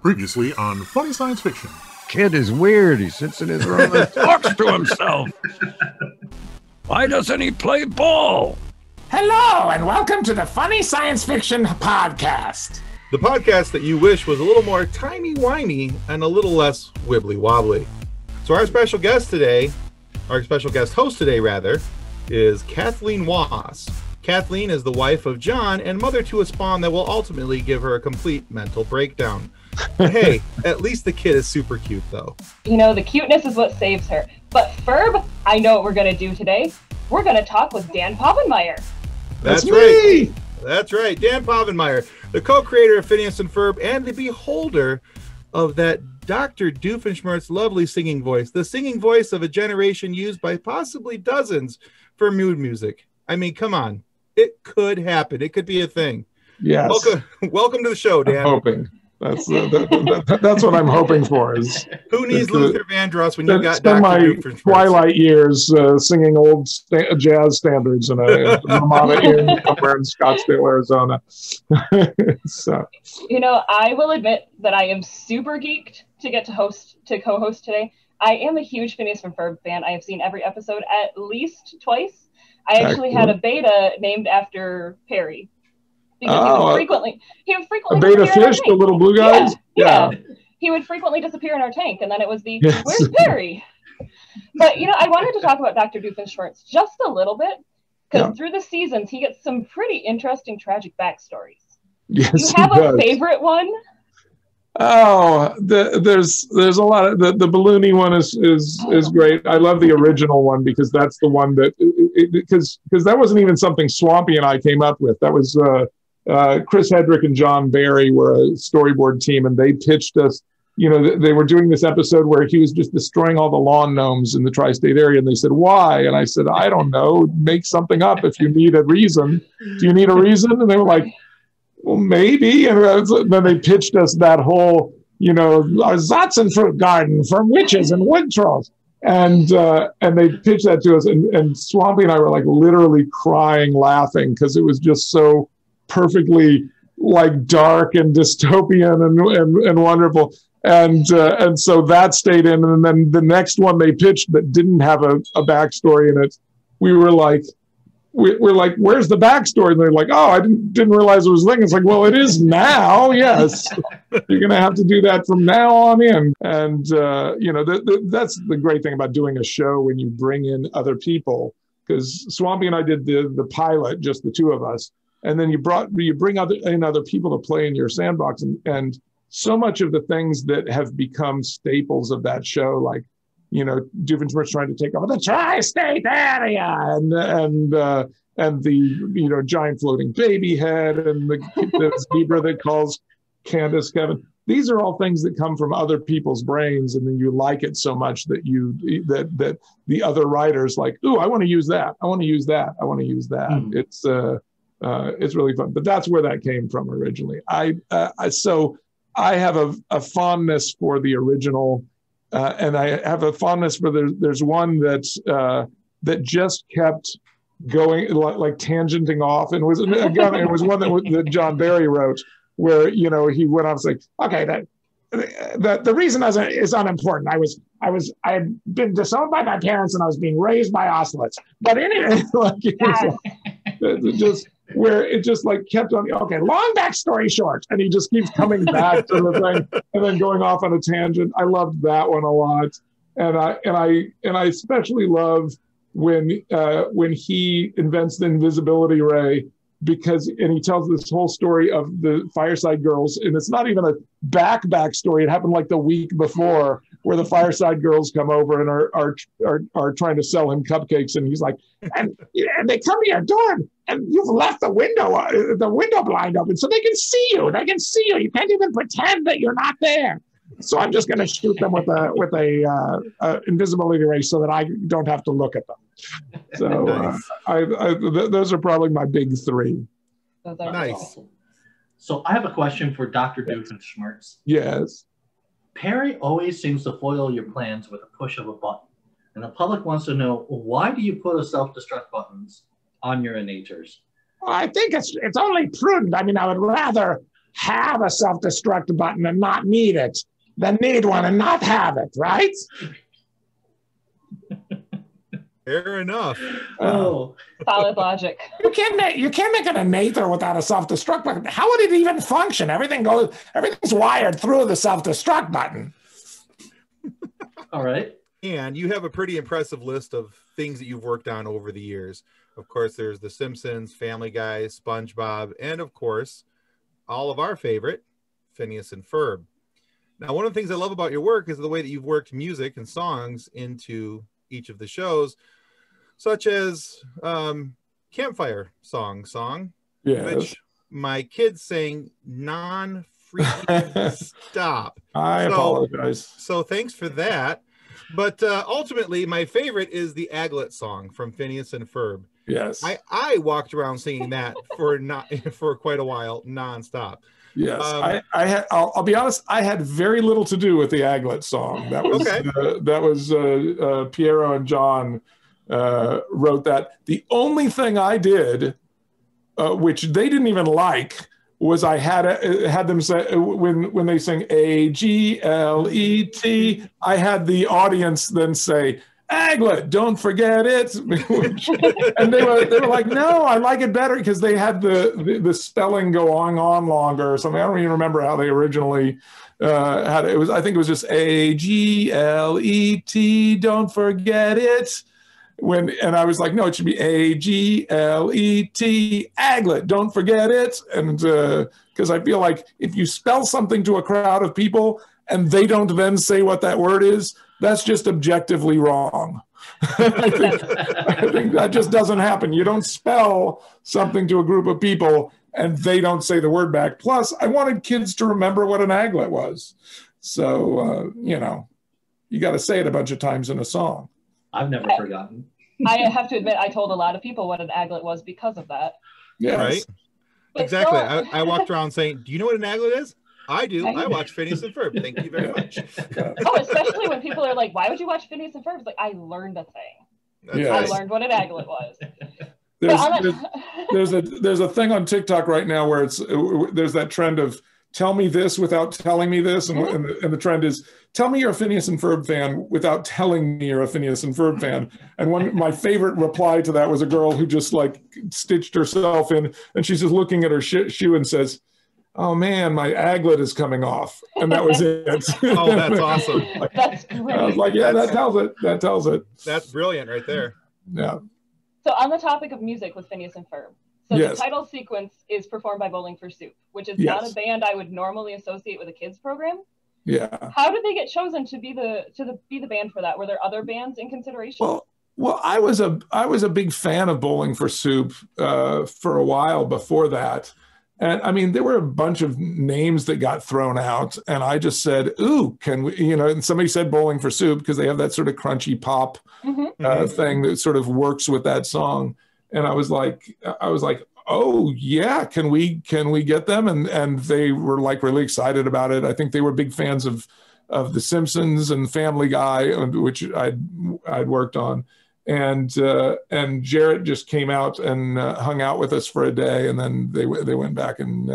Previously on Funny Science Fiction. Kid is weird. He sits in his room and talks to himself. Why doesn't he play ball? Hello, and welcome to the Funny Science Fiction Podcast. The podcast that you wish was a little more timey-wimey and a little less wibbly-wobbly. So our special guest host today, is Kathleen Wass. Kathleen is the wife of John and mother to a spawn that will ultimately give her a complete mental breakdown. But hey, at least the kid is super cute, though. You know, the cuteness is what saves her. But Ferb, I know what we're going to do today. We're going to talk with Dan Povenmire. That's right. That's right. Dan Povenmire, the co-creator of Phineas and Ferb and the beholder of that Dr. Doofenshmirtz lovely singing voice, the singing voice of a generation used by possibly dozens for mood music. I mean, come on. It could happen. It could be a thing. Yes. Welcome to the show, Dan. I'm hoping. That's what I'm hoping for. Is who needs Luther Vandross when you got spend Dr. my Doofenshmirtz? twilight years singing old jazz standards in a Ramada Inn somewhere in Scottsdale, Arizona. So, you know, I will admit that I am super geeked to get to co-host today. I am a huge Phineas and Ferb fan. I have seen every episode at least twice. I actually had a beta named after Perry. Because he would frequently a beta fish, the little blue guys. Yeah. He would frequently disappear in our tank, and then it was where's Perry? But you know, I wanted to talk about Dr. Doofenshmirtz just a little bit because through the seasons he gets some pretty interesting tragic backstories. Yes, you have a favorite one? Oh, there's a lot of the balloony one is great. I love the original one because that's the one that because that wasn't even something Swampy and I came up with. That was Chris Hedrick and John Barry were a storyboard team, and they pitched us. You know, they were doing this episode where he was just destroying all the lawn gnomes in the tri-state area, and they said, "Why?" And I said, "I don't know. Make something up if you need a reason. Do you need a reason?" And they were like, "Well, maybe." And then they pitched us that whole, you know, our Zotzen fruit garden from witches and wood trolls. And they pitched that to us, and Swampy and I were like literally crying, laughing because it was just so perfectly like dark and dystopian and wonderful. And so that stayed in. And then the next one they pitched that didn't have a backstory in it, we were like, we're like, where's the backstory? And they're like, oh, I didn't realize it was a thing. It's like, well, it is now. Yes. You're going to have to do that from now on in. And, you know, that's the great thing about doing a show when you bring in other people, because Swampy and I did the pilot, just the two of us. And then you bring other people to play in your sandbox. And so much of the things that have become staples of that show, like, you know, Doofenshmirtz trying to take over the tri-state area, and the, you know, giant floating baby head, and the zebra that calls Candace Kevin. These are all things that come from other people's brains, and then you like it so much that that the other writers like, ooh, I want to use that. I want to use that. I want to use that. It's really fun. But that's where that came from originally. So I have a fondness for the original. And I have a fondness for there's one that just kept going like tangenting off, and was again it was one that John Barry wrote, where, you know, he went off like, okay, the reason is unimportant. I had been disowned by my parents and I was being raised by ocelots. But anyway, like, it just where it just like kept on. Okay, long backstory short, and he just keeps coming back to the thing and then going off on a tangent. I loved that one a lot, and I especially love when he invents the invisibility ray, because he tells this whole story of the Fireside Girls, and it's not even a backstory. It happened like the week before, where the Fireside Girls come over and are trying to sell him cupcakes, and he's like, and they come to your door, and you've left the window blind open so they can see you. They can see you. You can't even pretend that you're not there. So I'm just going to shoot them with a invisibility ray so that I don't have to look at them. So nice. Those are probably my big three. Nice. Awesome. So I have a question for Dr. Doofenshmirtz. Yes. Perry always seems to foil your plans with a push of a button. And the public wants to know, why do you put a self-destruct buttons on your Inators? I think it's only prudent. I mean, I would rather have a self-destruct button and not need it than need one and not have it, right? Fair enough. Oh, Solid logic. You can't make an Inator without a self-destruct button. How would it even function? Everything's wired through the self-destruct button. all right. And you have a pretty impressive list of things that you've worked on over the years. Of course, there's The Simpsons, Family Guy, SpongeBob, and of course, all of our favorite, Phineas and Ferb. Now, one of the things I love about your work is the way that you've worked music and songs into each of the shows, such as Campfire Song, Yes. which my kids sang non-freaking stop. I apologize. So thanks for that. But ultimately, my favorite is the Aglet song from Phineas and Ferb. Yes. I walked around singing that for quite a while, nonstop. Yes, I'll be honest. I had very little to do with the Aglet song. That was Okay. Piero and John wrote that. The only thing I did, which they didn't even like, was I had them say when they sing Aglet, I had the audience then say, Aglet, don't forget it. And they were like, no, I like it better, because they had the spelling going on longer or something. I don't even remember how they originally had it. I think it was just Aglet, don't forget it. And I was like, no, it should be Aglet, Aglet, don't forget it. And because I feel like if you spell something to a crowd of people and they don't then say what that word is, that's just objectively wrong. I think that just doesn't happen. You don't spell something to a group of people and they don't say the word back. Plus, I wanted kids to remember what an aglet was. So, you got to say it a bunch of times in a song. I've never forgotten. I have to admit, I told a lot of people what an aglet was because of that. Yes. Right? But Exactly. still- I walked around saying, do you know what an Aglet is? I do. I watch Phineas and Ferb. Thank you very much. Oh, especially when people are like, why would you watch Phineas and Ferb? It's like, I learned a thing. Yeah. I learned what an aglet was. There's a thing on TikTok right now where there's that trend of tell me this without telling me this, and the trend is tell me you're a Phineas and Ferb fan without telling me you're a Phineas and Ferb fan. And my favorite reply to that was a girl who just like stitched herself in, and she's just looking at her shoe and says, "Oh man, my aglet is coming off," and that was it. Oh, that's awesome. That's great. I was like, yeah, that tells it. That tells it. That's brilliant right there. Yeah. So on the topic of music with Phineas and Ferb, so Yes. the title sequence is performed by Bowling for Soup, which is Yes. not a band I would normally associate with a kids program. Yeah. How did they get chosen to be the band for that? Were there other bands in consideration? Well, I was a big fan of Bowling for Soup for a while before that. And I mean, there were a bunch of names that got thrown out, and I just said, "Ooh, can we?" And somebody said Bowling for Soup because they have that sort of crunchy pop thing that sort of works with that song. And I was like, "Oh yeah, can we get them?" And they were like really excited about it. I think they were big fans of The Simpsons and Family Guy, which I'd worked on. And Jarrett just came out and hung out with us for a day, and then they went back and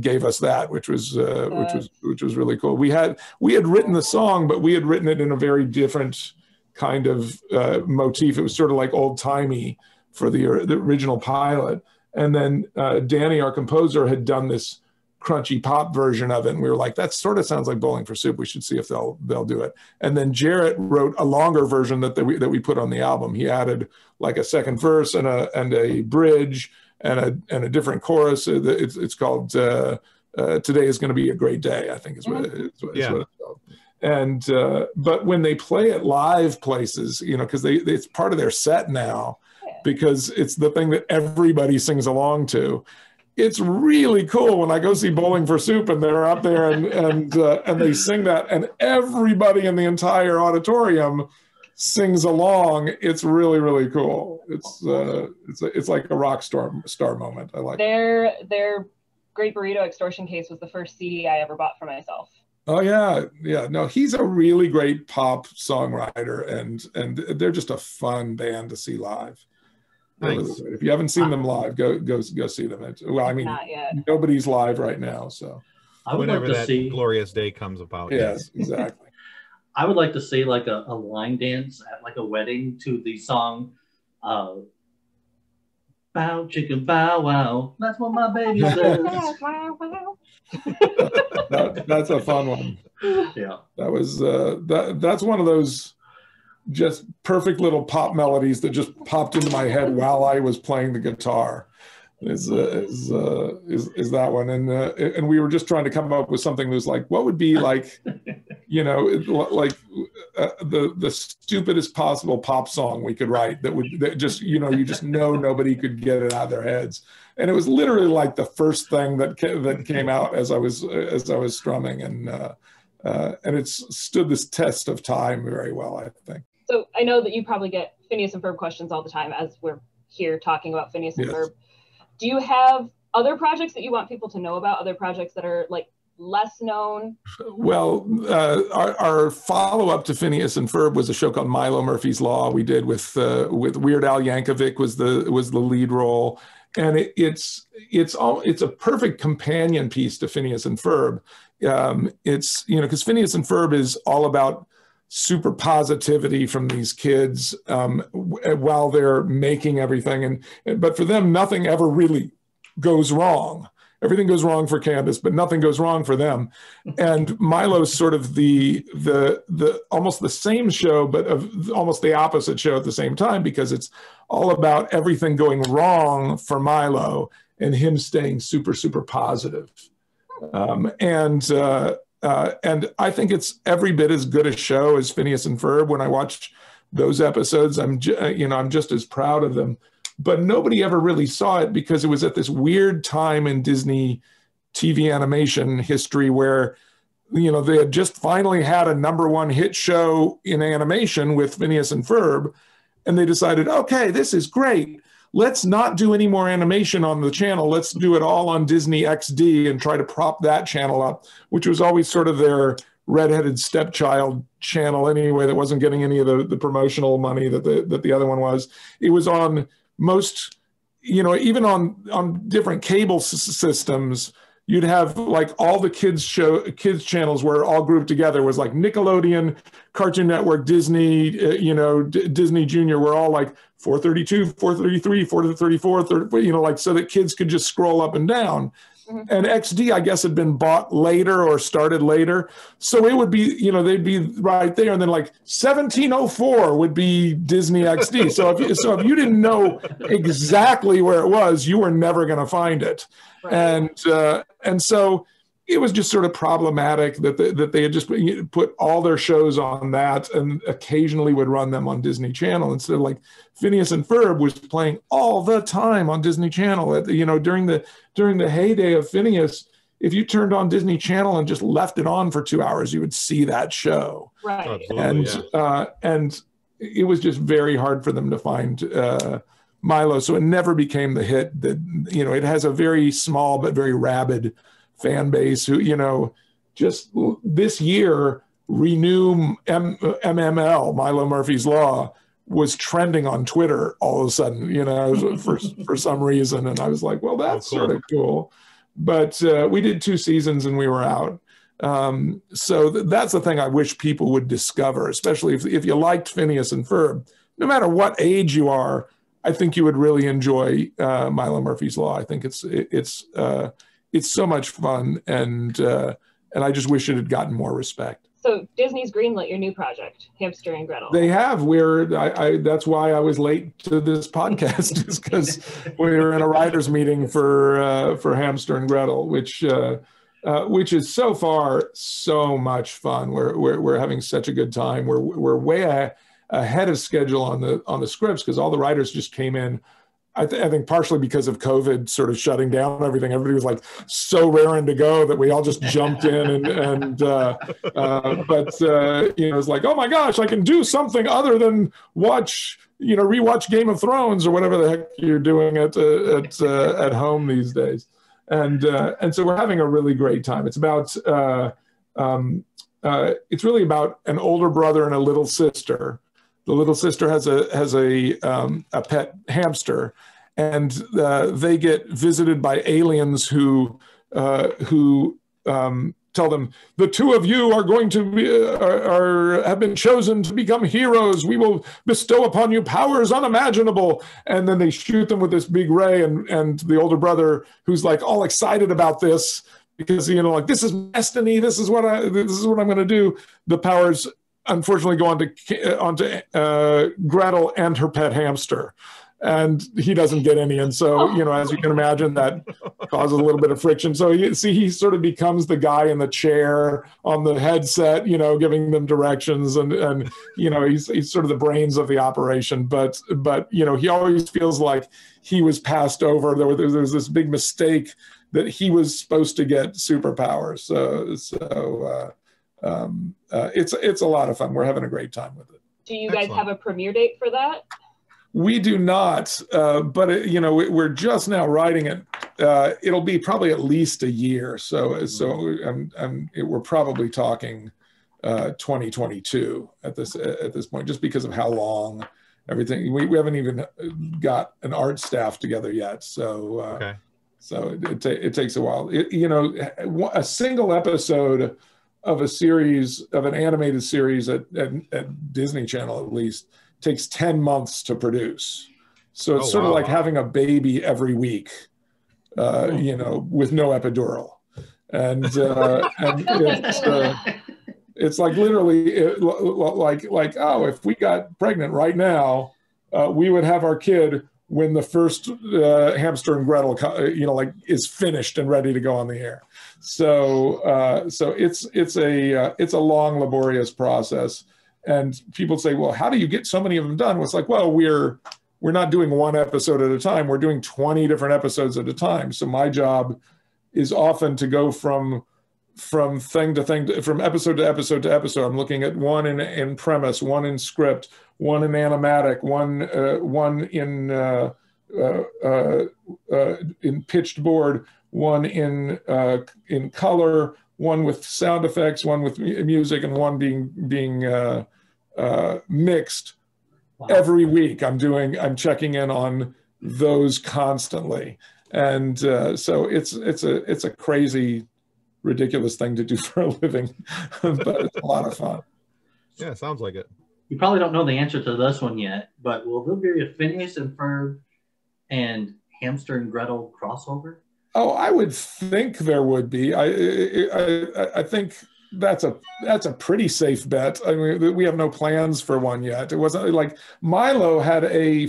gave us that, which was really cool. We had written the song, but we had written it in a very different kind of motif. It was sort of like old timey for the original pilot, and then Danny, our composer, had done this crunchy pop version of it, and we were like, that sort of sounds like Bowling for Soup. We should see if they'll do it. And then Jarrett wrote a longer version that we put on the album. He added like a second verse and a bridge and a different chorus. It's called "Today Is Going to Be a Great Day," I think is what it's called. And but when they play at live places, because it's part of their set now, because it's the thing that everybody sings along to. It's really cool when I go see Bowling for Soup and they're out there and they sing that, and everybody in the entire auditorium sings along. It's really, really cool. It's like a rock star moment. I like Their Great Burrito Extortion Case was the first CD I ever bought for myself. Oh yeah. No, he's a really great pop songwriter, and they're just a fun band to see live. Nice. If you haven't seen them live, go see them. Well, I mean, Not yet. nobody's live right now, so I would Whenever like to that see. glorious day comes about. yes, exactly. I would like to see like a line dance at like a wedding to the song Bow Chicken Bow Wow. That's what my baby says. That's a fun one. Yeah. That was that's one of those just perfect little pop melodies that just popped into my head while I was playing the guitar. Is that one, and we were just trying to come up with something that was like, what would be like, like the stupidest possible pop song we could write that just you just know nobody could get it out of their heads, and it was literally like the first thing that came out as I was strumming, and it's stood this test of time very well, I think. So I know that you probably get Phineas and Ferb questions all the time as we're here talking about Phineas and Ferb. Do you have other projects that you want people to know about? Other projects that are like less known? Well, our follow-up to Phineas and Ferb was a show called Milo Murphys Law. We did with Weird Al Yankovic was the lead role, and it's a perfect companion piece to Phineas and Ferb. It's because Phineas and Ferb is all about super positivity from these kids while they're making everything, but for them nothing ever really goes wrong. Everything goes wrong for Candace, but nothing goes wrong for them. And Milo's sort of the almost the same show, but almost the opposite show at the same time, because it's all about everything going wrong for Milo and him staying super, super positive. And I think it's every bit as good a show as Phineas and Ferb. When I watch those episodes, I'm just as proud of them. But nobody ever really saw it because it was at this weird time in Disney TV animation history where, they had just finally had a #1 hit show in animation with Phineas and Ferb, and they decided, okay, this is great. Let's not do any more animation on the channel. Let's do it all on Disney XD and try to prop that channel up, which was always sort of their redheaded stepchild channel anyway, that wasn't getting any of the promotional money that the other one was. It was on most, even on different cable systems, you'd have like all the kids channels were all grouped together. It was like Nickelodeon, Cartoon Network, Disney, Disney Junior were all like 432, 433, 434, 30, like so that kids could just scroll up and down. Mm-hmm. And XD, I guess, had been bought later or started later. So it would be, they'd be right there. And then like 1704 would be Disney XD. So if you didn't know exactly where it was, you were never going to find it. Right. And so it was just sort of problematic that they had just put all their shows on that and occasionally would run them on Disney Channel instead of like Phineas and Ferb was playing all the time on Disney Channel. During the heyday of Phineas, if you turned on Disney Channel and just left it on for 2 hours, you would see that show. Right. And it was just very hard for them to find Milo, so it never became the hit that it has a very small but very rabid fan base who, just this year, Renew MML, Milo Murphys Law, was trending on Twitter all of a sudden, for some reason. And I was like, well, that's sort of cool. But we did 2 seasons and we were out. So that's the thing I wish people would discover, especially if you liked Phineas and Ferb. No matter what age you are, I think you would really enjoy Milo Murphys Law. I think it's so much fun, and I just wish it had gotten more respect. So Disney's greenlit your new project, Hamster and Gretel. They have. That's why I was late to this podcast, is because we were in a writers' meeting for Hamster and Gretel, which is so far so much fun. We're having such a good time. We're way ahead of schedule on the scripts because all the writers just came in. I think partially because of COVID sort of shutting down everything. Everybody was like so raring to go that we all just jumped in but it was like, oh my gosh, I can do something other than rewatch Game of Thrones or whatever the heck you're doing at home these days. And so we're having a really great time. It's about it's really about an older brother and a little sister the little sister has a pet hamster, and they get visited by aliens who tell them, the two of you are going to be, have been chosen to become heroes. We will bestow upon you powers unimaginable. And then they shoot them with this big ray, and the older brother, who's like all excited about this because, you know, like, this is destiny. This is what I'm going to do. The powers unfortunately go onto Gretel and her pet hamster. And he doesn't get any. And so, you know, as you can imagine, that causes a little bit of friction. So he sort of becomes the guy in the chair on the headset, you know, giving them directions. And you know, he's sort of the brains of the operation. But you know, he always feels like he was passed over. There was this big mistake that he was supposed to get superpowers. It's a lot of fun. We're having a great time with it. Do you guys have a premiere date for that? We do not, but you know, we're just now writing it. It'll be probably at least a year. So we're probably talking 2022 at this point, just because of how long everything. We haven't even got an art staff together yet. So okay. So it takes a while. You know, a single episode of a series, of an animated series at Disney Channel at least, takes 10 months to produce. So it's sort of like having a baby every week, you know, with no epidural. And it's like literally like, oh, if we got pregnant right now, we would have our kid when the first Hamster and Gretel, you know, like, is finished and ready to go on the air. So it's a long, laborious process. And people say, well, how do you get so many of them done? Well, it's like, well, we're not doing one episode at a time. We're doing 20 different episodes at a time. So my job is often to go from thing to thing, from episode to episode to episode. I'm looking at one in premise, one in script, one in animatic, one in pitched board, one in color, one with sound effects, one with music, and one being mixed. Wow. Every week I'm checking in on those constantly. And so it's a crazy, ridiculous thing to do for a living, but it's a lot of fun. Yeah, sounds like it. You probably don't know the answer to this one yet, but will there be a Phineas and Ferb and Hamster and Gretel crossover? Oh, I would think there would be. I think that's a pretty safe bet. I mean, we have no plans for one yet. It wasn't like Milo had a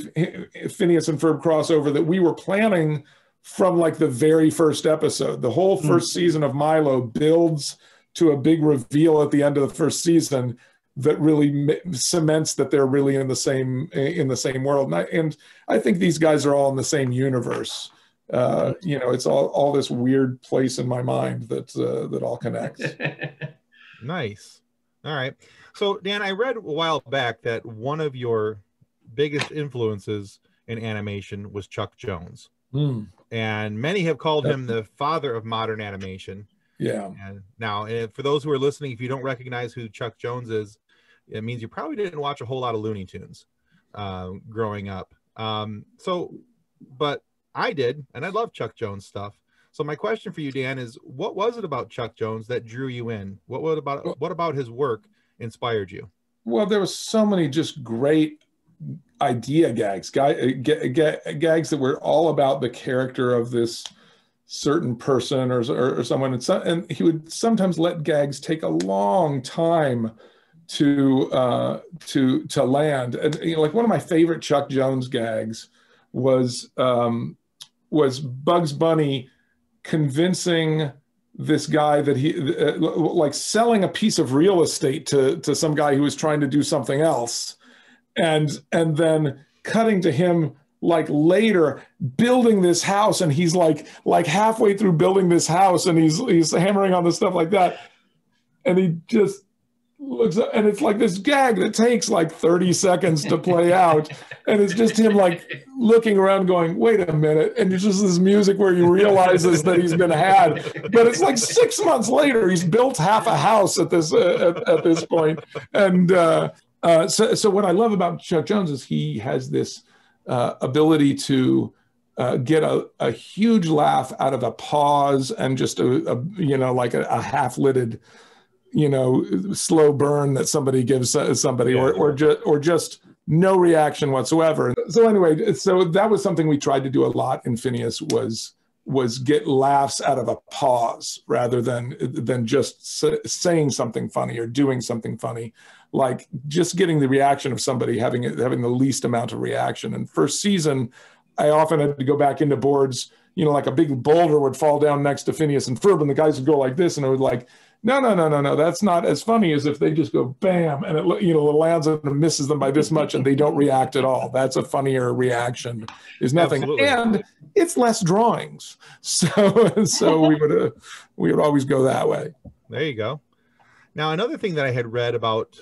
Phineas and Ferb crossover that we were planning from like the very first episode. The whole first season of Milo builds to a big reveal at the end of the first season that really cements that they're really in the same world. And I think these guys are all in the same universe. You know, it's all this weird place in my mind that all connects. Nice. All right. So Dan, I read a while back that one of your biggest influences in animation was Chuck Jones. And many have called him the father of modern animation. Yeah. And now, for those who are listening, if you don't recognize who Chuck Jones is, it means you probably didn't watch a whole lot of Looney Tunes growing up. But I did, and I love Chuck Jones stuff. So my question for you, Dan, is what was it about Chuck Jones that drew you in? What about his work inspired you? Well, there was so many just great idea gags that were all about the character of this certain person or someone, and he would sometimes let gags take a long time to land. And you know, like one of my favorite Chuck Jones gags was Bugs Bunny convincing this guy that he like selling a piece of real estate to some guy who was trying to do something else, and then cutting to him like later building this house, and he's like halfway through building this house, and he's hammering on the stuff like that, and he just looks up, and it's like this gag that takes like 30 seconds to play out, and it's just him like looking around going, wait a minute, and it's just this music where he realizes that he's been had, but it's like 6 months later he's built half a house at this point, and So what I love about Chuck Jones is he has this ability to get a huge laugh out of a pause and just like a half-lidded, slow burn that somebody gives somebody, or just no reaction whatsoever. So anyway, so that was something we tried to do a lot in Phineas, was get laughs out of a pause rather than just saying something funny or doing something funny, like just getting the reaction of somebody having the least amount of reaction. And first season, I often had to go back into boards, like a big boulder would fall down next to Phineas and Ferb, and the guys would go like this, and it would like, no, that's not as funny as if they just go bam, and it lands and misses them by this much, and they don't react at all. That's a funnier reaction. Is nothing, absolutely. And it's less drawings, so we would always go that way. There you go. Now, another thing that I had read about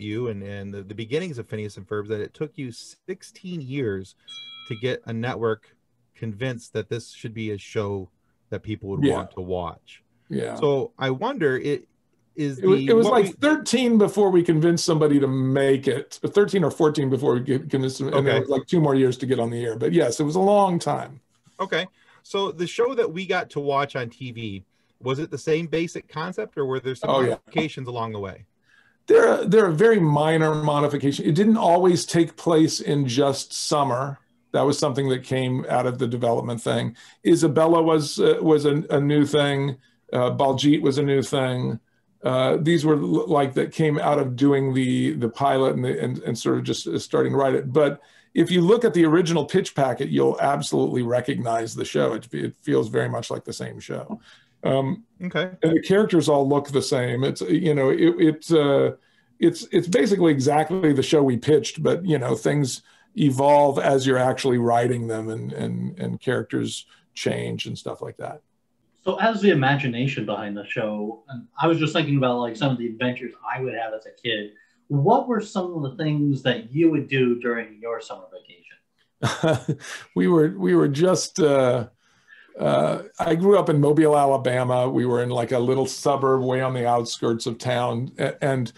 you and the beginnings of Phineas and Ferb, that it took you 16 years to get a network convinced that this should be a show that people would want to watch. Yeah. So I wonder, it was 13 before we convinced somebody to make it. 13 or 14 before we convinced them, and it was like 2 more years to get on the air. But yes, it was a long time. Okay. So the show that we got to watch on TV, was it the same basic concept, or were there some modifications along the way? There are very minor modifications. It didn't always take place in just summer. That was something that came out of the development thing. Isabella was a new thing. Baljeet was a new thing. These were like that came out of doing the pilot and sort of just starting to write it. But if you look at the original pitch packet, you'll absolutely recognize the show. It feels very much like the same show. Okay. And the characters all look the same. It's it's basically exactly the show we pitched, but things evolve as you're actually writing them, and characters change and stuff like that. So as the imagination behind the show, and I was just thinking about like some of the adventures I would have as a kid, what were some of the things that you would do during your summer vacation? we were just I grew up in Mobile, Alabama. We were in like a little suburb way on the outskirts of town, and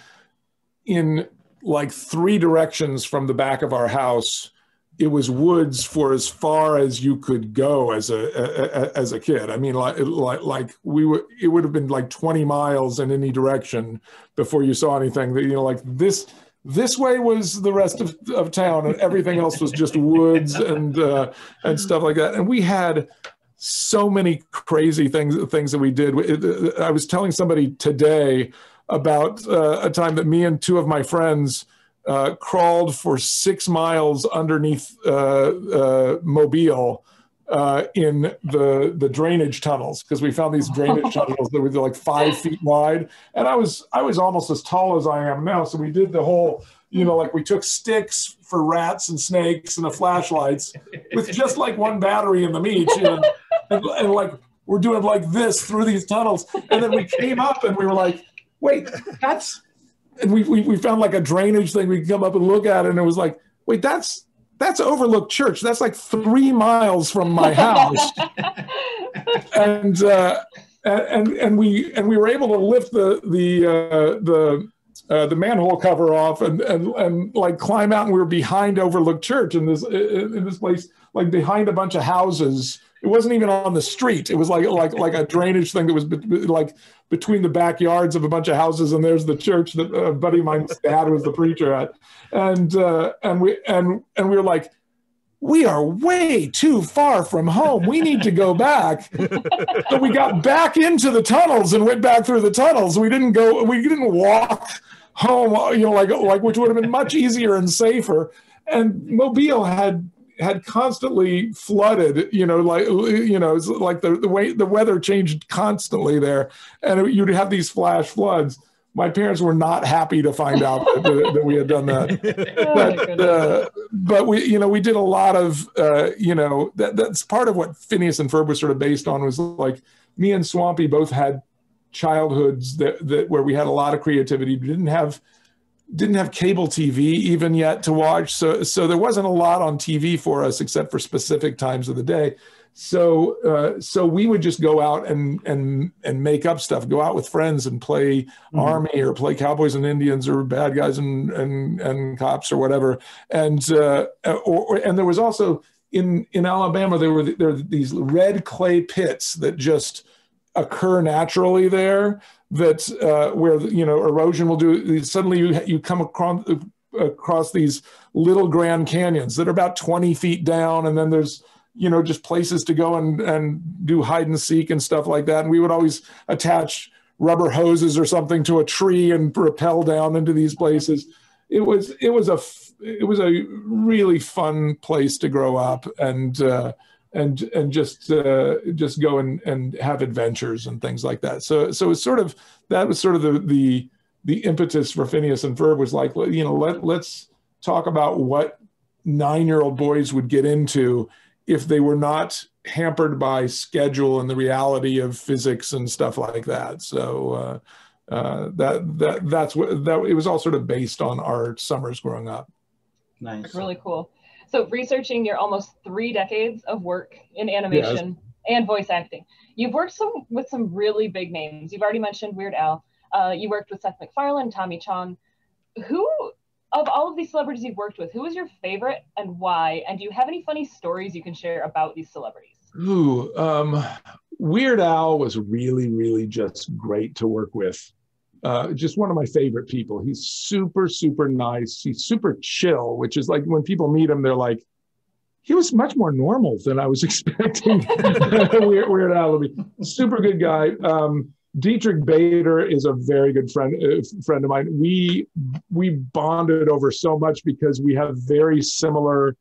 in like 3 directions from the back of our house, it was woods for as far as you could go as a kid. I mean, it would have been like 20 miles in any direction before you saw anything. That like this way was the rest of town, and everything else was just woods and stuff like that. And we had so many crazy things that we did. I was telling somebody today about a time that me and 2 of my friends crawled for 6 miles underneath Mobile in the drainage tunnels, because we found these drainage tunnels that were like 5 feet wide. And I was almost as tall as I am now. So we did the whole, like we took sticks for rats and snakes and the flashlights with just like 1 battery in them each. And like we're doing like this through these tunnels. And then we came up and we were like, wait, and we found like a drainage thing. We could come up and look at it, and it was like, wait, that's Overlook Church. That's like 3 miles from my house. and we were able to lift the manhole cover off and like climb out, and we were behind Overlook Church in this place, like behind a bunch of houses. It wasn't even on the street. It was like a drainage thing that was like between the backyards of a bunch of houses, and there's the church that a buddy of mine's dad was the preacher at, and we were like, we are way too far from home. We need to go back. So we got back into the tunnels and went back through the tunnels. We didn't walk home, like which would have been much easier and safer. And Mobile had constantly flooded, it's like the way the weather changed constantly there, and you'd have these flash floods. My parents were not happy to find out that we had done that. But we did a lot of, that's part of what Phineas and Ferb was sort of based on, was like me and Swampy both had childhoods that where we had a lot of creativity. We didn't have didn't have cable TV even yet to watch. So there wasn't a lot on TV for us except for specific times of the day. So we would just go out and make up stuff, go out with friends and play Army or play Cowboys and Indians or bad guys and cops or whatever. And there was also in Alabama, there were these red clay pits that just occur naturally there, that where erosion will do. Suddenly you come across these little Grand Canyons that are about 20 feet down, and then there's just places to go and do hide and seek and stuff like that. And we would always attach rubber hoses or something to a tree and rappel down into these places. It was a really fun place to grow up and just go and have adventures and things like that. So it's that was sort of the impetus for Phineas and Ferb, was like, let's talk about what 9-year-old boys would get into if they were not hampered by schedule and the reality of physics and stuff like that. So that's what it was all sort of based on our summers growing up. Nice. Really cool. So researching your almost 3 decades of work in animation and voice acting, you've worked with some really big names. You've already mentioned Weird Al. You worked with Seth MacFarlane, Tommy Chong. Who, of all of these celebrities you've worked with, who is your favorite and why? And do you have any funny stories you can share about these celebrities? Ooh, Weird Al was really, really just great to work with. Just one of my favorite people. He's super, super nice. He's super chill, which is like when people meet him, they're like, he was much more normal than I was expecting Weird Al to be. Super good guy. Dietrich Bader is a very good friend of mine. We bonded over so much because we have very similar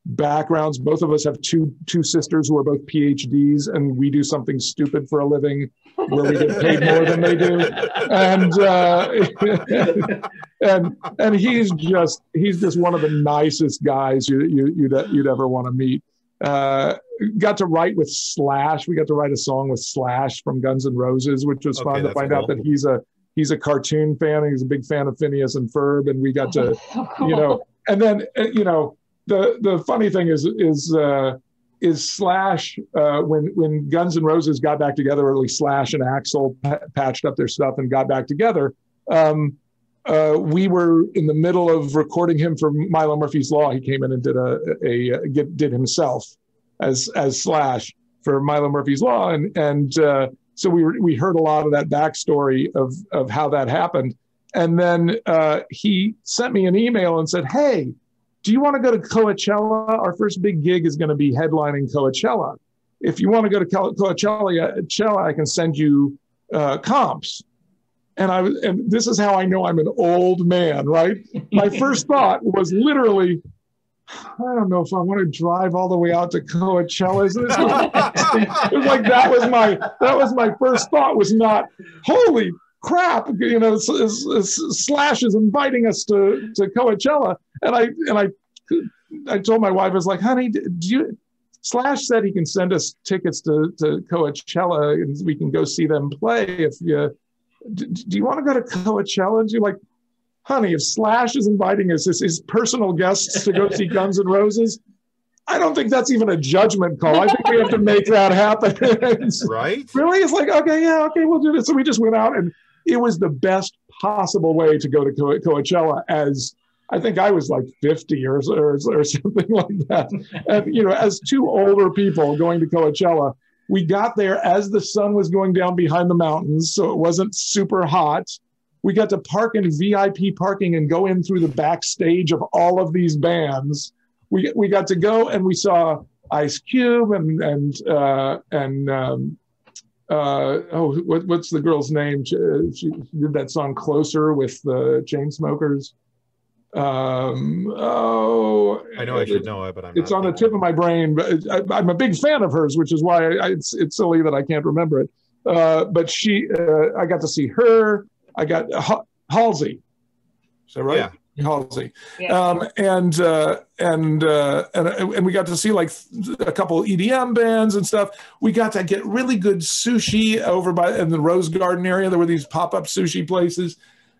backgrounds. Both of us have two sisters who are both PhDs, and we do something stupid for a living where we get paid more than they do. And he's just one of the nicest guys you'd ever want to meet. Got to write with Slash. We got to write a song with Slash from Guns N' Roses, which was fun to find out that he's a cartoon fan, and he's a big fan of Phineas and Ferb, and we got to, so cool. And then the funny thing is Slash, when Guns N' Roses got back together, or at least Slash and Axl patched up their stuff and got back together, we were in the middle of recording him for Milo Murphys Law. He came in and did himself as Slash for Milo Murphys Law, and so we heard a lot of that backstory of how that happened, and then he sent me an email and said, "Hey, do you want to go to Coachella? Our first big gig is going to be headlining Coachella. If you want to go to Coachella, I can send you comps." And this is how I know I'm an old man, right? My first thought was literally, I don't know if I want to drive all the way out to Coachella. It was like that was my first thought, was not, holy crap, Slash is inviting us to Coachella. And I told my wife, I was like, honey, Slash said he can send us tickets to Coachella and we can go see them play. Do you want to go to Coachella? And she's like, honey, if Slash is inviting us as his personal guests to go see Guns N' Roses, I don't think that's even a judgment call. I think we have to make that happen. Right? Really? It's like, okay, we'll do this. So we just went out, and it was the best possible way to go to Coachella, as I think I was like 50 or something like that. And, as 2 older people going to Coachella, we got there as the sun was going down behind the mountains, so it wasn't super hot. We got to park in VIP parking and go in through the backstage of all of these bands. We got to go, and we saw Ice Cube and what's the girl's name? She did that song "Closer" with the Chainsmokers. I know I should know it, but it's on the tip of my brain. But I'm a big fan of hers, which is why it's silly that I can't remember it. But I got to see her. I got Halsey. Is that right? Yeah. Halsey. Yeah. And we got to see like a couple EDM bands and stuff. We got to get really good sushi over in the Rose Garden area. There were these pop-up sushi places.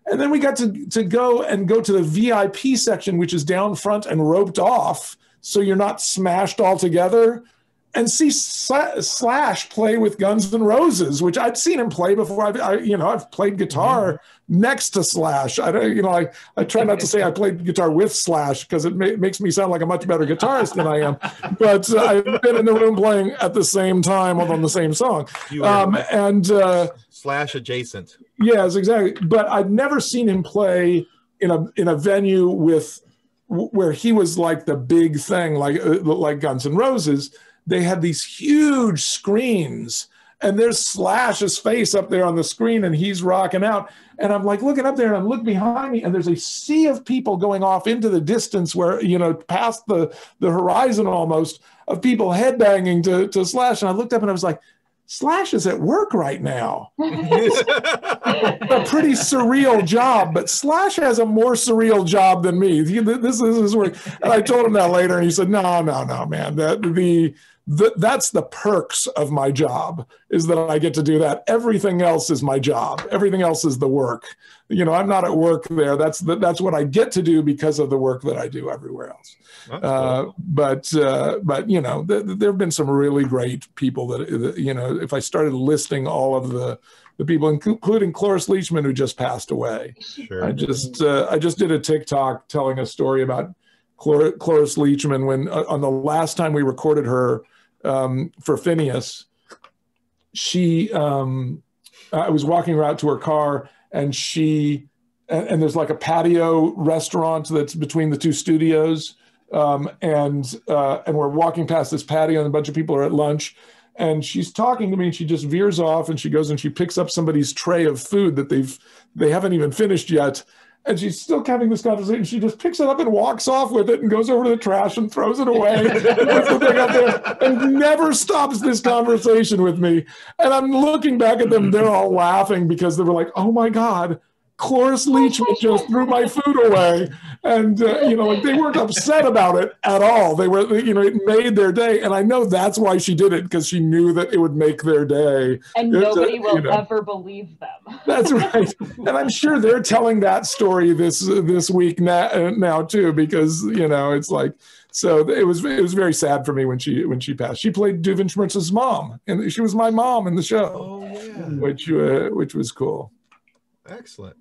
And then we got to go to the VIP section, which is down front and roped off, so you're not smashed all together, and see Slash play with Guns N' Roses, which I'd seen him play before. I've played guitar next to Slash. I try not to say I played guitar with Slash because it makes me sound like a much better guitarist than I am. But I've been in the room playing at the same time on the same song. Slash adjacent. Yes, exactly. But I'd never seen him play in a venue where he was like the big thing, like Guns N' Roses. They had these huge screens, and there's Slash's face up there on the screen, and he's rocking out. And I'm like looking up there, and I'm looking behind me, and there's a sea of people going off into the distance where, past the horizon almost, of people headbanging to Slash. And I looked up and I was like, Slash is at work right now. A pretty surreal job, but Slash has a more surreal job than me. This is work. And I told him that later, and he said, no, man. That's the perks of my job, is that I get to do that. Everything else is my job. Everything else is the work. I'm not at work there. That's what I get to do because of the work that I do everywhere else. Cool. But there have been some really great people that if I started listing all of the people, including Cloris Leachman, who just passed away. Sure. I just did a TikTok telling a story about Cloris Leachman when on the last time we recorded her for Phineas, I was walking her out to her car, and there's like a patio restaurant that's between the two studios. And we're walking past this patio, and a bunch of people are at lunch, and she's talking to me, and she just veers off, and she goes and she picks up somebody's tray of food that they haven't even finished yet. And she's still having this conversation. She just picks it up and walks off with it and goes over to the trash and throws it away and puts the thing up there and never stops this conversation with me. And I'm looking back at them. They're all laughing because they were like, oh, my God, Cloris Leachman just threw my food away. And, they weren't upset about it at all. They were, it made their day. And I know that's why she did it, because she knew that it would make their day. And nobody will ever believe them. That's right. And I'm sure they're telling that story this week now too, because, it's like, so it was very sad for me when she passed. She played Doofenshmirtz's mom, and she was my mom in the show, which was cool. Excellent.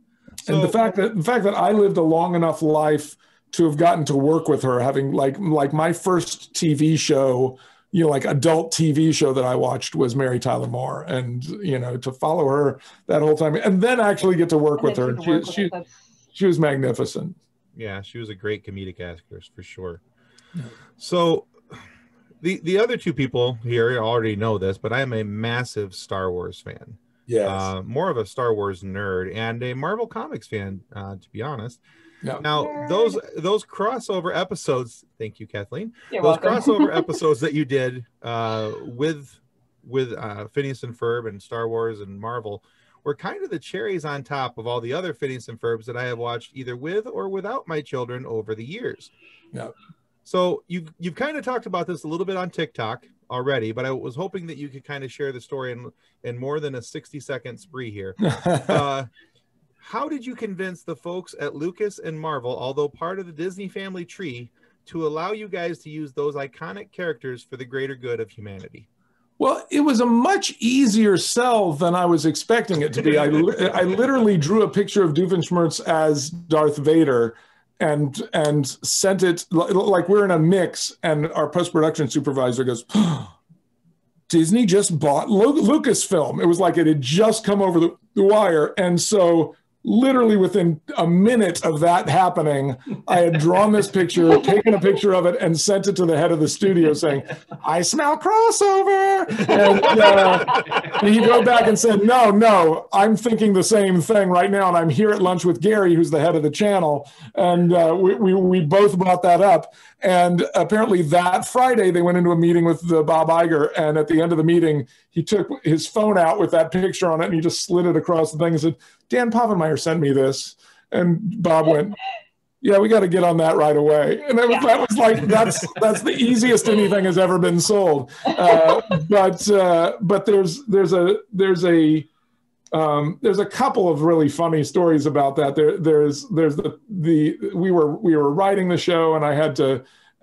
And the fact that I lived a long enough life to have gotten to work with her, having like my first TV show, like adult TV show that I watched was Mary Tyler Moore, and to follow her that whole time, and then actually get to work with her. She was magnificent. Yeah, she was a great comedic actress for sure. Yeah. So the other two people here already know this, but I am a massive Star Wars fan. Yes. More of a Star Wars nerd and a Marvel Comics fan, to be honest. Yeah. Now, those crossover episodes, thank you, Kathleen. You're those welcome. crossover episodes that you did with Phineas and Ferb and Star Wars and Marvel were kind of the cherries on top of all the other Phineas and Ferbs that I have watched either with or without my children over the years. Yeah. So you've kind of talked about this a little bit on TikTok already, but I was hoping that you could kind of share the story in more than a 60-second spree here. How did you convince the folks at Lucas and Marvel, although part of the Disney family tree, to allow you guys to use those iconic characters for the greater good of humanity? Well, it was a much easier sell than I was expecting it to be. I literally drew a picture of Doofenshmirtz as Darth Vader and sent it, like we're in a mix, and our post-production supervisor goes, Disney just bought Lucasfilm. It was like it had just come over the wire. And so literally within a minute of that happening, I had drawn this picture, taken a picture of it, and sent it to the head of the studio saying, I smell crossover. And he wrote back and said, no, I'm thinking the same thing right now. And I'm here at lunch with Gary, who's the head of the channel. And we both brought that up. And apparently that Friday, they went into a meeting with Bob Iger. And at the end of the meeting, he took his phone out with that picture on it, and he just slid it across the thing and said, Dan Povenmire sent me this. And Bob went, yeah, we got to get on that right away. And that was like, that's the easiest anything has ever been sold. But there's a There's a couple of really funny stories about that. There's we were writing the show,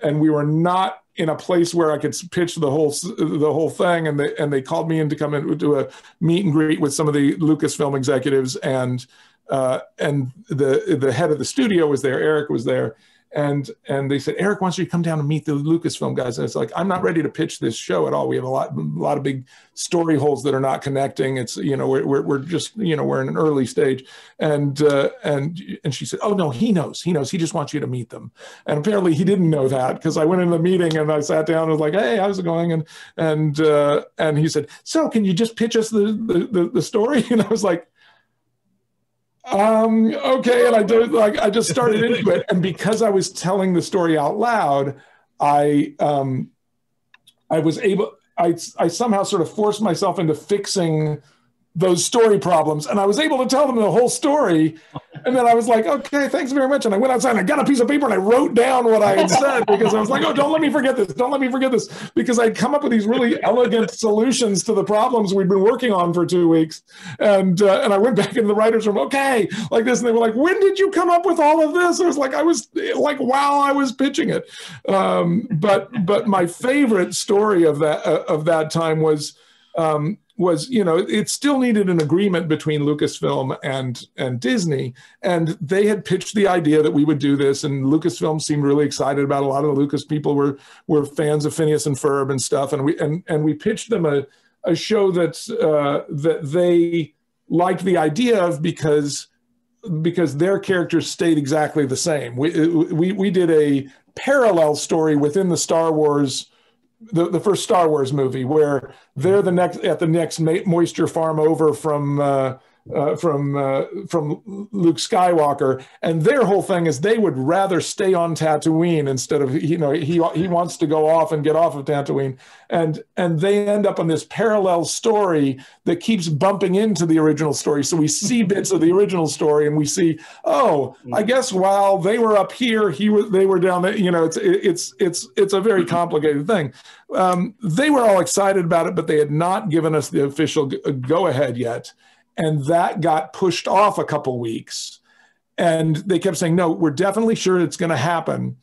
and we were not in a place where I could pitch the whole thing, and they called me in to come in to a meet and greet with some of the Lucasfilm executives, and the head of the studio was there, Eric was there, and they said, Eric wants you to come down and meet the Lucasfilm guys. And it's like, I'm not ready to pitch this show at all. We have a lot of big story holes that are not connecting. It's, we're just, we're in an early stage. And she said, oh no, he knows. He just wants you to meet them. And apparently he didn't know that, because I went in the meeting and I sat down and was like, hey, how's it going? And he said, so can you just pitch us the story? And I was like, okay. And I just started into it. And because I was telling the story out loud, I somehow sort of forced myself into fixing those story problems. And I was able to tell them the whole story. And then I was like, okay, thanks very much. And I went outside and I got a piece of paper and I wrote down what I had said, because I was like, oh, don't let me forget this. Don't let me forget this. Because I'd come up with these really elegant solutions to the problems we'd been working on for 2 weeks. And I went back into the writer's room, okay, like this. And they were like, when did you come up with all of this? I was like, while I was pitching it. But my favorite story of that time was, it still needed an agreement between Lucasfilm and Disney, and they had pitched the idea that we would do this, and Lucasfilm seemed really excited about it. A lot of the Lucas people were fans of Phineas and Ferb and stuff, and we pitched them a show that they liked the idea of because their characters stayed exactly the same. We did a parallel story within the Star Wars. The first Star Wars movie, where they're at the next moisture farm over from Luke Skywalker, and their whole thing is they would rather stay on Tatooine instead of, he wants to go off and get off of Tatooine, and they end up on this parallel story that keeps bumping into the original story. So we see bits of the original story, and we see, oh, I guess while they were up here, they were down there. It's a very complicated thing. They were all excited about it, but they had not given us the official go-ahead yet. And that got pushed off a couple weeks. And they kept saying, no, we're definitely sure it's going to happen.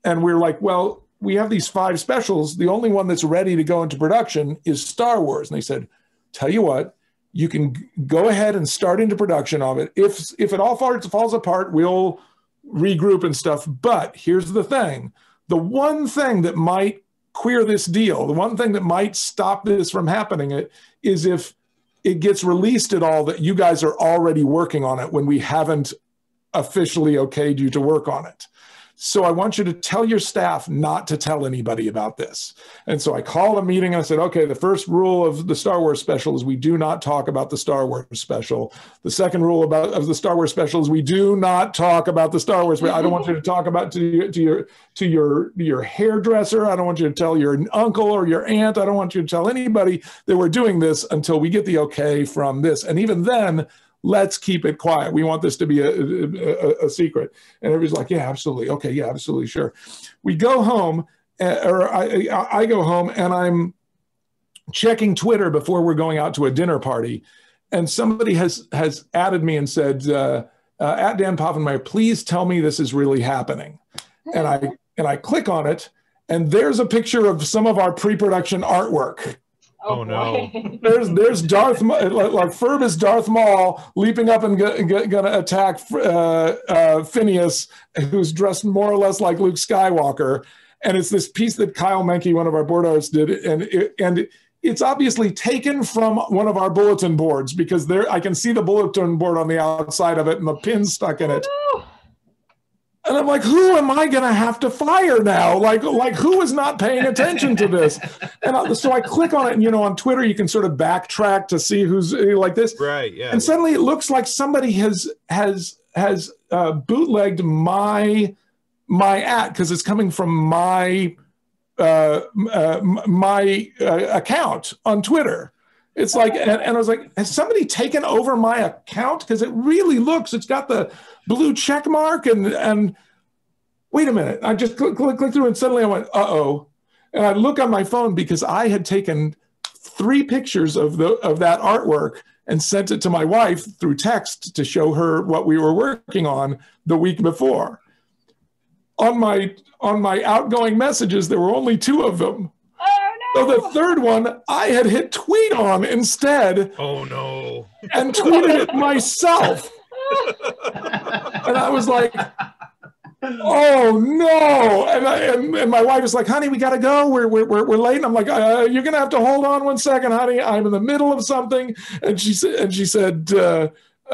And we're like, well, we have these 5 specials. The only one that's ready to go into production is Star Wars. And they said, tell you what, you can go ahead and start into production of it. If it all falls apart, we'll regroup and stuff. But here's the thing. The one thing that might queer this deal, the one thing that might stop this from happening, is if it gets released at all that you guys are already working on it when we haven't officially okayed you to work on it. So I want you to tell your staff not to tell anybody about this. And so I called a meeting and I said, okay, the first rule of the Star Wars special is we do not talk about the Star Wars special. The second rule of the Star Wars special is we do not talk about the Star Wars. I don't want you to talk about to your hairdresser. I don't want you to tell your uncle or your aunt. I don't want you to tell anybody that we're doing this until we get the okay from this. And even then, let's keep it quiet. We want this to be a secret. And everybody's like, yeah, absolutely. Okay, yeah, absolutely, sure. We go home, or I go home, and I'm checking Twitter before we're going out to a dinner party. And somebody has added me and said, at Dan Povenmire, please tell me this is really happening. And I click on it, and there's a picture of some of our pre-production artwork. Oh no! There's Darth, like Ferb is Darth Maul leaping up and gonna attack Phineas, who's dressed more or less like Luke Skywalker, and it's this piece that Kyle Menke, one of our board artists, did, and it's obviously taken from one of our bulletin boards, because I can see the bulletin board on the outside of it and the pin stuck in it. And I'm like, who am I going to have to fire now? Like who is not paying attention to this? And so I click on it, and on Twitter you can sort of backtrack to see who's like this. Right. Yeah. And suddenly it looks like somebody has bootlegged my because it's coming from my account on Twitter. It's like, and I was like, has somebody taken over my account? Because it really looks, it's got the blue check mark, and wait a minute. I just click through, and suddenly I went, uh-oh. And I look on my phone, because I had taken 3 pictures of that artwork and sent it to my wife through text to show her what we were working on the week before. On my outgoing messages, there were only 2 of them. Oh no! So the third one, I had hit tweet on instead. Oh no! And tweeted it myself. And I was like, oh no! And my wife was like, honey, we gotta go. We're late. And I'm like, you're gonna have to hold on one second, honey. I'm in the middle of something. And she said,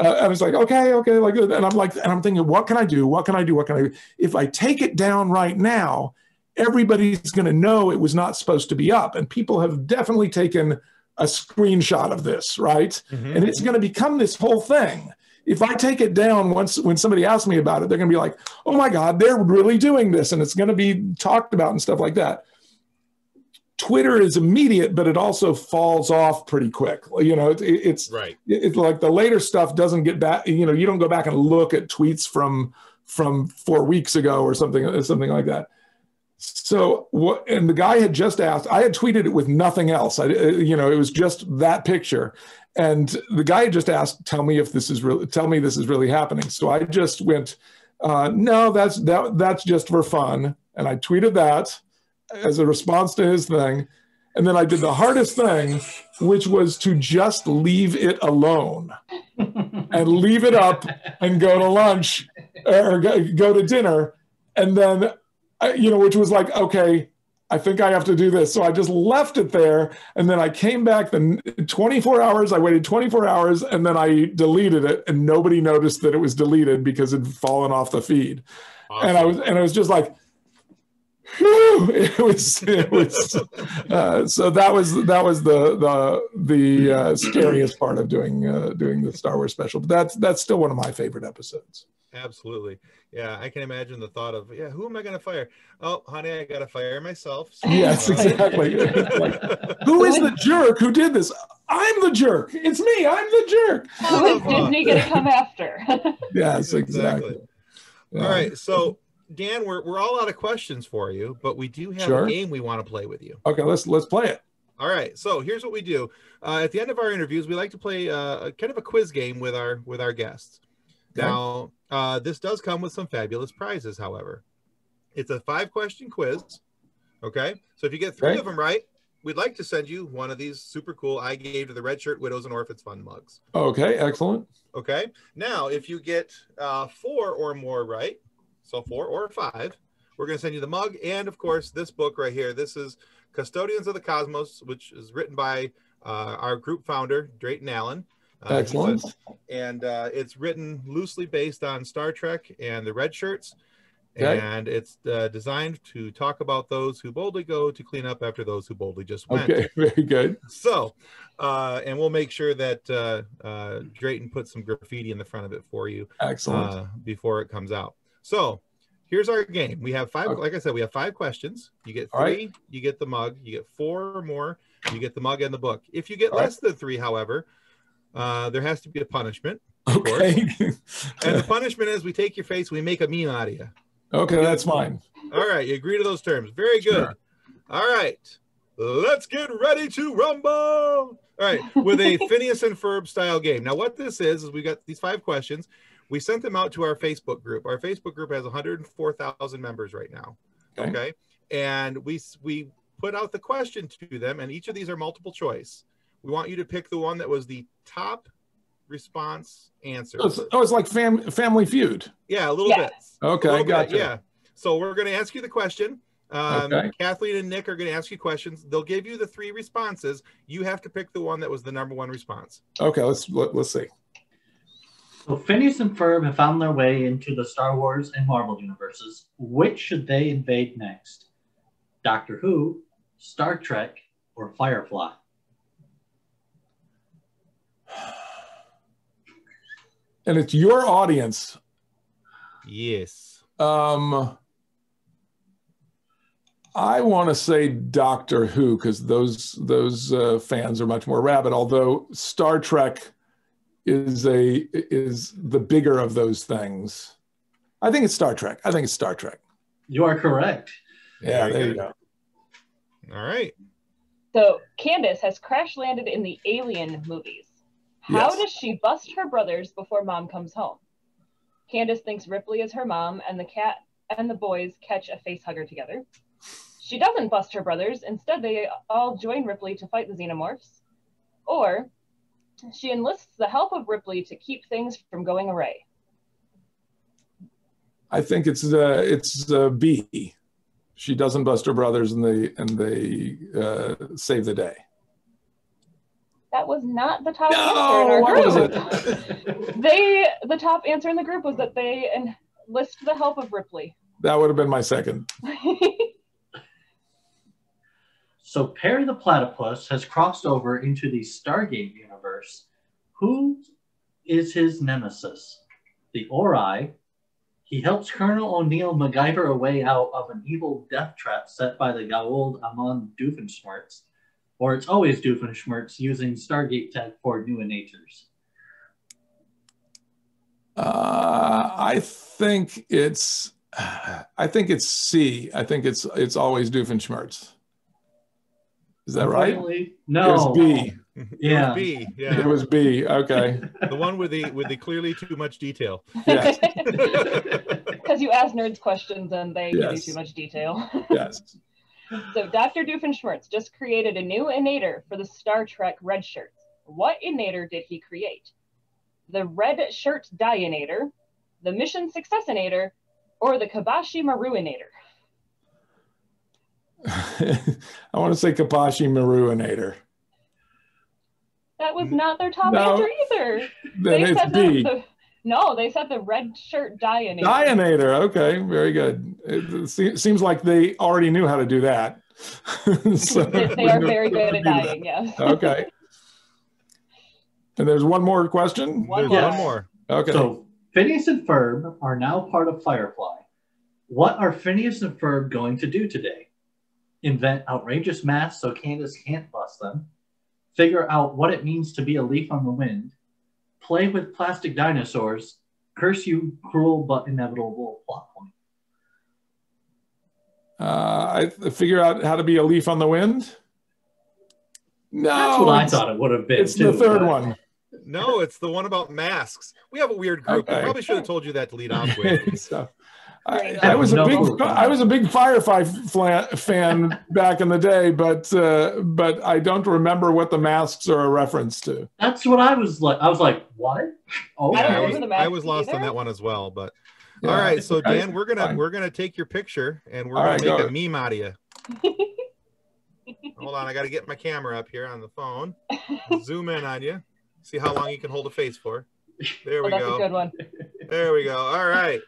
I was like, okay, like, and I'm thinking, what can I do? What can I do? If I take it down right now, everybody's going to know it was not supposed to be up. And people have definitely taken a screenshot of this, right? Mm-hmm. And it's going to become this whole thing. If I take it down when somebody asks me about it, they're going to be like, oh my God, they're really doing this. And it's going to be talked about and stuff like that. Twitter is immediate, but it also falls off pretty quick. You know, it's right. It's like the later stuff doesn't get back. You know, you don't go back and look at tweets from 4 weeks ago or something like that. So what? And the guy had just asked. I had tweeted it with nothing else. It was just that picture, and the guy had just asked, "Tell me if this is really. Tell me this is really happening." So I just went, "No, that's just for fun," and I tweeted that as a response to his thing. And then I did the hardest thing, which was to just leave it alone and leave it up and go to lunch or go to dinner. And then, which was like, okay, I think I have to do this. So I just left it there. And then I came back the 24 hours. I waited 24 hours and then I deleted it, and nobody noticed that it was deleted because it had fallen off the feed. Awesome. And I was just like, whew, it was so that was the scariest part of doing the Star Wars special. But that's still one of my favorite episodes. Absolutely. Yeah, I can imagine the thought of, who am I going to fire? Oh, honey, I got to fire myself. So, yes, exactly. Like, who is the jerk who did this? I'm the jerk. It's me. I'm the jerk. Who is Disney going to come after? Yes, exactly. Yeah. All right, so Dan, we're all out of questions for you, but we do have a game we want to play with you. Okay, let's play it. All right, so here's what we do. At the end of our interviews, we like to play kind of a quiz game with our guests. Okay. Now, this does come with some fabulous prizes, however. It's a 5-question quiz, okay? So if you get 3 of them right, we'd like to send you one of these super cool I Gave to the Red Shirt Widows and Orphans Fund mugs. Okay, excellent. Okay, now if you get 4 or more right, so 4 or 5, we're going to send you the mug and, of course, this book right here. This is Custodians of the Cosmos, which is written by our group founder, Drayton Allen. Excellent. And it's written loosely based on Star Trek and the Red Shirts. Okay. And it's designed to talk about those who boldly go to clean up after those who boldly just went. Okay, very good. So, and we'll make sure that Drayton puts some graffiti in the front of it for you. Excellent. Before it comes out. So here's our game. We have 5, like I said, we have 5 questions. You get 3, you get the mug. You get 4 or more, you get the mug and the book. If you get less than 3, however, there has to be a punishment. Okay. And the punishment is we take your face, we make a meme out of you. Okay, that's fine. All right, you agree to those terms. Very good. Sure. All right, let's get ready to rumble. All right, with a Phineas and Ferb style game. Now, what this is we got these 5 questions. We sent them out to our Facebook group. Our Facebook group has 104,000 members right now. Okay. And we put out the question to them, and each of these are multiple choice. We want you to pick the one that was the top response answer. It's like Family Feud. Yeah, a little bit. Okay, I got you. Yeah. So we're going to ask you the question. Kathleen and Nick are going to ask you questions. They'll give you the 3 responses. You have to pick the one that was the number 1 response. Okay, let's see. So Phineas and Ferb have found their way into the Star Wars and Marvel universes. Which should they invade next? Doctor Who, Star Trek, or Firefly? And it's your audience. Yes. I want to say Doctor Who because those fans are much more rabid. Although Star Trek is the bigger of those things. I think it's Star Trek. You are correct. Yeah, there you go. All right. So Candace has crash landed in the Alien movies. How Yes. does she bust her brothers before Mom comes home? Candace thinks Ripley is her mom, and the cat and the boys catch a face hugger together. She doesn't bust her brothers. Instead, they all join Ripley to fight the xenomorphs. Or she enlists the help of Ripley to keep things from going awry. I think it's B. She doesn't bust her brothers, and they save the day. That was not the top No, answer in our what group. was it? The top answer in the group was that they enlist the help of Ripley. That would have been my second. So Perry the Platypus has crossed over into the Stargate universe. Who is his nemesis? The Ori. He helps Colonel O'Neill MacGyver a way out of an evil death trap set by the Goa'uld Amon Doofenshmirtz. Or it's always Doofenshmirtz using Stargate tech for new innators. I think it's C. I think it's always Doofenshmirtz. Is that right? No. It was B. Yeah. It was B. Yeah. It was B. Okay. The one with the clearly too much detail. Yes. Because you ask nerds questions and they give you Yes. too much detail. Yes. So Dr. Doofenshmirtz just created a new innator for the Star Trek Red Shirts. What innator did he create? The Red Shirt Dieinator, the Mission Successinator, or the Kabashi Maruinator? I want to say Kabashi Maruinator. That was not their top No. answer either. Then it's B. No, they said the Red Shirt Dieinator. Dieinator. Okay, very good. It seems like they already knew how to do that. So They are very good at dying, yes. Okay. And there's one more question? There's more. one more. Okay. So Phineas and Ferb are now part of Firefly. What are Phineas and Ferb going to do today? Invent outrageous masks so Candace can't bust them. Figure out what it means to be a leaf on the wind. Play with plastic dinosaurs. Curse you, cruel but inevitable plot point. I figure out how to be a leaf on the wind. No, That's what I thought it would have been. It's the third one. No, it's the one about masks. We have a weird group. Okay. I probably should have told you that to lead off with. So, I was a big Firefly fan back in the day, but I don't remember what the masks are a reference to. That's what I was like. I was like, what? Oh, I don't Yeah, remember the masks I was lost on either. that one as well. But Yeah. all right, so Okay. Dan, we're gonna take your picture and we're All gonna right, make go. a meme out of you. Hold on, I got to get my camera up here on the phone. Zoom in on you. See how long you can hold a face for. There we That's a go. good one. There we go. All right.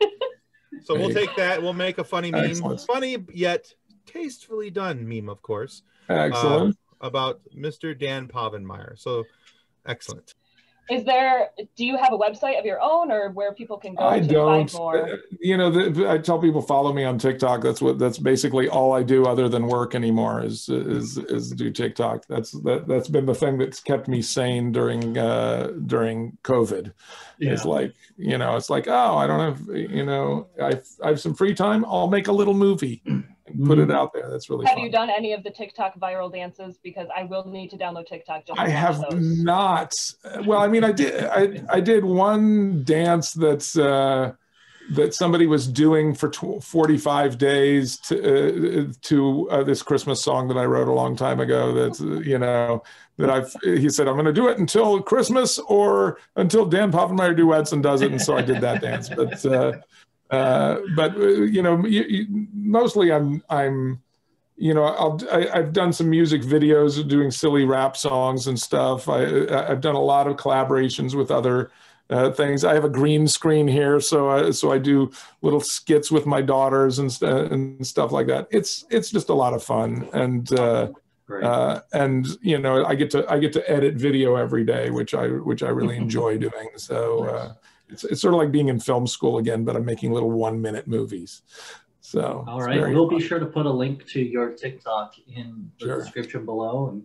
So we'll take that. We'll make a funny meme. Excellent. Funny yet tastefully done meme, of course. Excellent. About Mr. Dan Povenmire. So excellent. Do you have a website of your own or where people can go I to don't. find more? You know, I tell people follow me on TikTok. That's basically all I do other than work anymore is do TikTok. That's been the thing that's kept me sane during COVID. Yeah. It's like, you know, oh, I don't have, you know, I have some free time. I'll make a little movie and put it out there. That's really Have fun. you done any of the TikTok viral dances? Because I will need to download TikTok. Just to I watch have those. not. Well, I mean, I did one dance that somebody was doing for 45 days to this Christmas song that I wrote a long time ago. That's you know he said I'm going to do it until Christmas or until Dan Povenmire duets and does it, and so I did that dance. But you know, mostly I'm. You know, I've done some music videos doing silly rap songs and stuff. I've done a lot of collaborations with other things. I have a green screen here, so I do little skits with my daughters and stuff like that. It's just a lot of fun, and you know, I get to edit video every day, which I really enjoy doing. So it's sort of like being in film school again, but I'm making little 1-minute movies. So all right, we'll be sure to put a link to your TikTok in the description below. And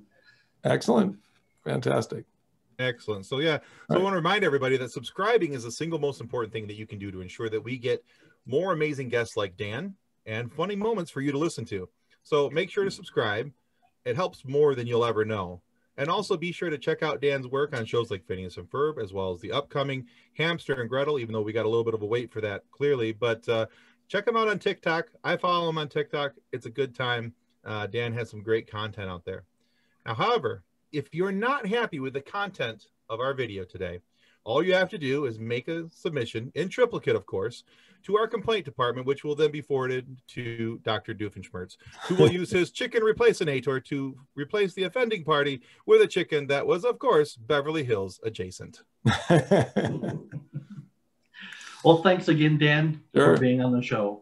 excellent, fantastic, excellent. So yeah, so I want to remind everybody that subscribing is the single most important thing that you can do to ensure that we get more amazing guests like Dan and funny moments for you to listen to. So make sure to subscribe. It helps more than you'll ever know. And also be sure to check out Dan's work on shows like Phineas and Ferb, as well as the upcoming Hamster and Gretel, even though we got a little bit of a wait for that, clearly. But check him out on TikTok. I follow him on TikTok. It's a good time. Dan has some great content out there. Now, however, if you're not happy with the content of our video today, all you have to do is make a submission, in triplicate, of course, to our complaint department, which will then be forwarded to Dr. Doofenshmirtz, who will use his chicken replace-inator to replace the offending party with a chicken that was, of course, Beverly Hills adjacent. Well, thanks again, Dan, Sure. for being on the show.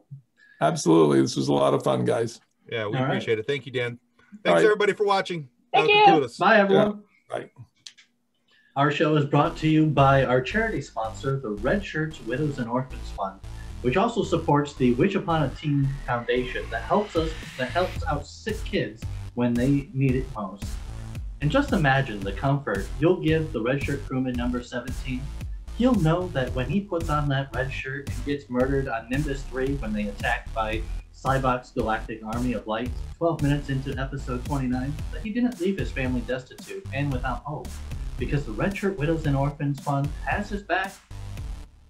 Absolutely. This was a lot of fun, guys. Yeah, we All appreciate it. Thank you, Dan. Thanks, right. everybody, for watching. Thank That'll you. conclude us. Bye, everyone. Bye. Our show is brought to you by our charity sponsor, the Red Shirts Widows and Orphans Fund, which also supports the Witch Upon a Teen Foundation that helps out sick kids when they need it most. And just imagine the comfort you'll give the Red Shirt crewman number 17. He'll know that when he puts on that red shirt and gets murdered on Nimbus 3 when they attack by Cybok's Galactic Army of Light 12 minutes into episode 29, that he didn't leave his family destitute and without hope, because the Red Shirt Widows and Orphans Fund has his back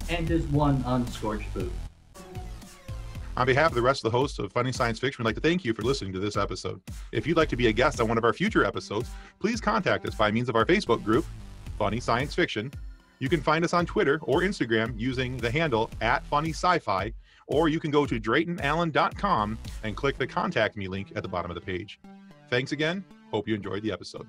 and his one unscorched boot. On behalf of the rest of the hosts of Funny Science Fiction, we'd like to thank you for listening to this episode. If you'd like to be a guest on one of our future episodes, please contact us by means of our Facebook group, Funny Science Fiction. You can find us on Twitter or Instagram using the handle @FunnySci-Fi, or you can go to DraytonAllen.com and click the Contact Me link at the bottom of the page. Thanks again. Hope you enjoyed the episode.